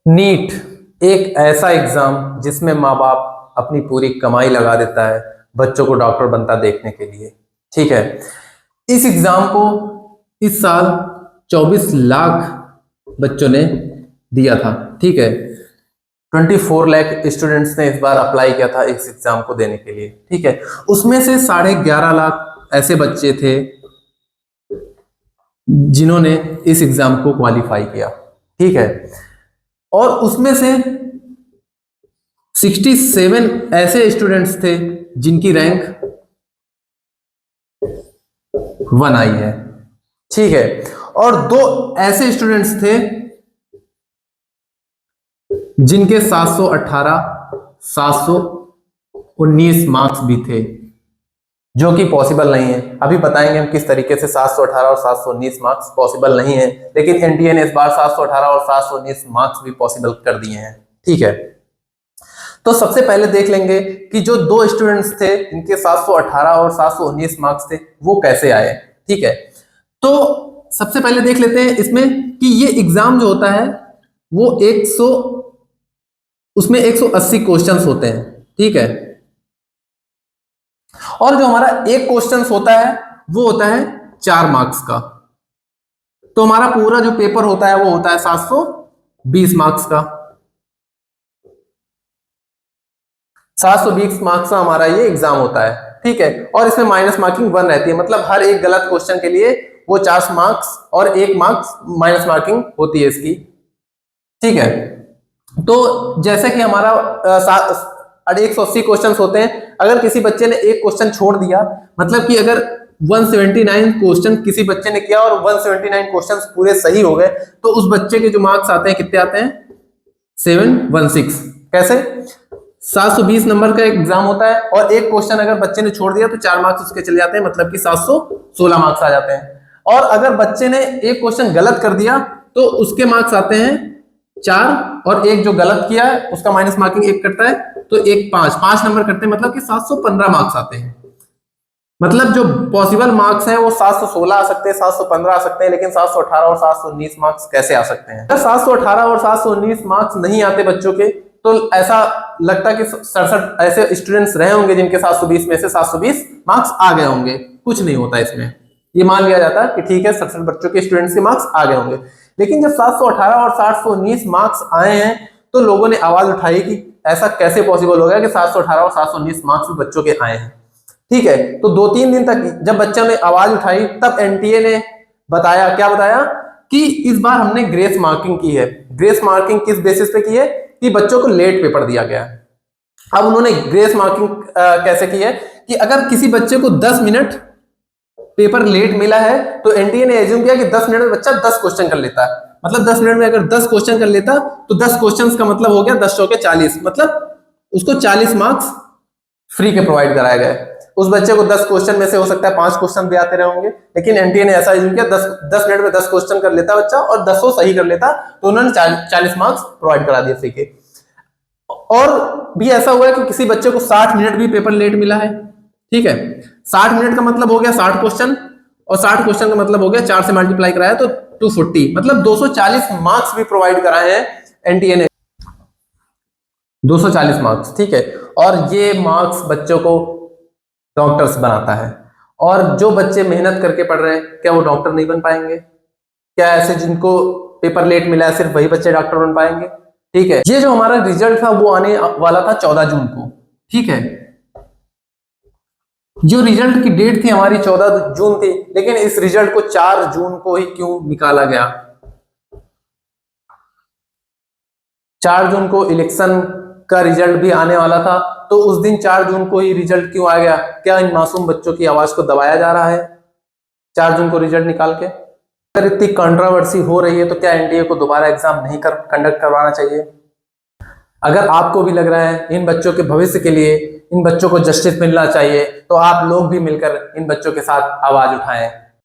NEET एक ऐसा exam जिसमें माँ बाप अपनी पूरी कमाई लगा देता है बच्चों को डॉक्टर बनता देखने के लिए। ठीक है। इस एग्जाम को इस साल 24 लाख बच्चों ने दिया था। ठीक है। 24 लाख स्टूडेंट्स ने इस बार अप्लाई किया था इस एग्जाम को देने के लिए। ठीक है। उसमें से 11.5 लाख ऐसे बच्चे थे जिन्होंने इस एग्जाम को क्वालिफाई किया। ठीक है। और उसमें से 67 ऐसे स्टूडेंट्स थे जिनकी रैंक 1 आई है। ठीक है। और 2 ऐसे स्टूडेंट्स थे जिनके 719 मार्क्स भी थे, जो कि पॉसिबल नहीं है। अभी बताएंगे हम किस तरीके से 718 और 719 मार्क्स पॉसिबल नहीं है, लेकिन एनटीए ने इस बार 718 और 719 मार्क्स भी पॉसिबल कर दिए हैं। ठीक है। तो सबसे पहले देख लेंगे कि जो 2 स्टूडेंट्स थे इनके 718 और 719 मार्क्स थे वो कैसे आए। ठीक है। तो सबसे पहले देख लेते हैं इसमें कि ये एग्जाम जो होता है वो उसमें 180 क्वेश्चंस होते हैं। ठीक है। और जो हमारा एक क्वेश्चन होता है वो होता है 4 मार्क्स का। तो हमारा पूरा जो पेपर होता है वो होता है 720 मार्क्स का। 720 मार्क्स का हमारा ये एग्जाम होता है। ठीक है। और इसमें माइनस मार्किंग 1 रहती है, मतलब हर एक गलत क्वेश्चन के लिए वो 4 मार्क्स और 1 मार्क्स माइनस मार्किंग होती है इसकी। ठीक है। तो जैसे कि हमारा 180 क्वेश्चन होते हैं, अगर किसी बच्चे ने एक क्वेश्चन छोड़ दिया, मतलब कि अगर 179 क्वेश्चन किसी बच्चे ने किया और 179 क्वेश्चन पूरे सही हो गए, तो उस बच्चे के जो मार्क्स आते हैं कितने आते हैं? 716। कैसे? 720 नंबर का एग्जाम होता है और एक क्वेश्चन अगर बच्चे ने छोड़ दिया तो 4 मार्क्स उसके चले जाते हैं, मतलब कि 716 मार्क्स आ जाते हैं। और अगर बच्चे ने एक क्वेश्चन गलत कर दिया तो उसके मार्क्स आते हैं 4, और एक जो गलत किया है उसका माइनस मार्किंग 1 करता है, तो एक 5 नंबर करते हैं, मतलब कि 715 मार्क्स आते हैं। मतलब जो पॉसिबल मार्क्स हैं वो 716 आ सकते हैं, 715 आ सकते हैं, लेकिन 718 और 719 मार्क्स कैसे आ सकते हैं? अगर 718 और 719 मार्क्स नहीं आते बच्चों के, तो ऐसा लगता है कि 67 ऐसे स्टूडेंट्स रहे होंगे जिनके 720 में से 720 मार्क्स आ गए होंगे। कुछ नहीं होता इसमें, ये मान लिया जाता है कि ठीक है 67 बच्चों के स्टूडेंट्स के मार्क्स आ गए होंगे। लेकिन जब 718 और 719 मार्क्स आए हैं तो लोगों ने आवाज उठाई कि ऐसा कैसे पॉसिबल हो गया कि 718 और 719 मार्क्स भी बच्चों के आए हैं। ठीक है। तो 2-3 दिन तक जब बच्चों ने आवाज उठाई तब एनटीए ने बताया, क्या बताया, कि इस बार हमने ग्रेस मार्किंग की है। ग्रेस मार्किंग किस बेसिस पे की है? कि बच्चों को लेट पेपर दिया गया है। अब उन्होंने ग्रेस मार्किंग कैसे की है कि अगर किसी बच्चे को 10 मिनट पेपर लेट मिला है तो एनटीए ने एज्यूम किया कि 10 मिनट में बच्चा 10 क्वेश्चन कर लेता है। मतलब 10 मिनट में अगर 10 क्वेश्चन कर लेता तो 10 क्वेश्चन का मतलब हो गया 10 चौके 40, मतलब उसको 40 मार्क्स फ्री के प्रोवाइड कराए गए। उस बच्चे को 10 क्वेश्चन में से हो सकता है 5 क्वेश्चन भी आते रहे होंगे, लेकिन एनटीए ने ऐसा एज्यूम किया 10 मिनट में 10 क्वेश्चन कर लेता बच्चा और 10 सही कर लेता, तो उन्होंने 40 मार्क्स प्रोवाइड करा दिए फ्री के। और भी ऐसा हुआ है कि किसी बच्चे को 60 मिनट भी पेपर लेट मिला है। ठीक है। 60 मिनट का मतलब हो गया 60 क्वेश्चन, और 60 क्वेश्चन का मतलब हो गया 4 से मल्टीप्लाई कराया तो 240, मतलब 240 मार्क्स भी प्रोवाइड कराए हैं एनटीए ने। 240 मार्क्स। ठीक है। और ये मार्क्स बच्चों को डॉक्टर्स बनाता है। और जो बच्चे मेहनत करके पढ़ रहे हैं, क्या वो डॉक्टर नहीं बन पाएंगे? क्या ऐसे जिनको पेपर लेट मिला है सिर्फ वही बच्चे डॉक्टर बन पाएंगे? ठीक है। ये जो हमारा रिजल्ट था वो आने वाला था 14 जून को। ठीक है। जो रिजल्ट की डेट थी हमारी 14 जून थी, लेकिन इस रिजल्ट को 4 जून को ही क्यों निकाला गया? 4 जून को इलेक्शन का रिजल्ट भी आने वाला था, तो उस दिन 4 जून को ही रिजल्ट क्यों आ गया? क्या इन मासूम बच्चों की आवाज को दबाया जा रहा है 4 जून को रिजल्ट निकाल के? अगर इतनी कंट्रोवर्सी हो रही है तो क्या एनटीए को दोबारा एग्जाम नहीं कंडक्ट करवाना चाहिए? अगर आपको भी लग रहा है इन बच्चों के भविष्य के लिए इन बच्चों को जस्टिस मिलना चाहिए, तो आप लोग भी मिलकर इन बच्चों के साथ आवाज उठाएं।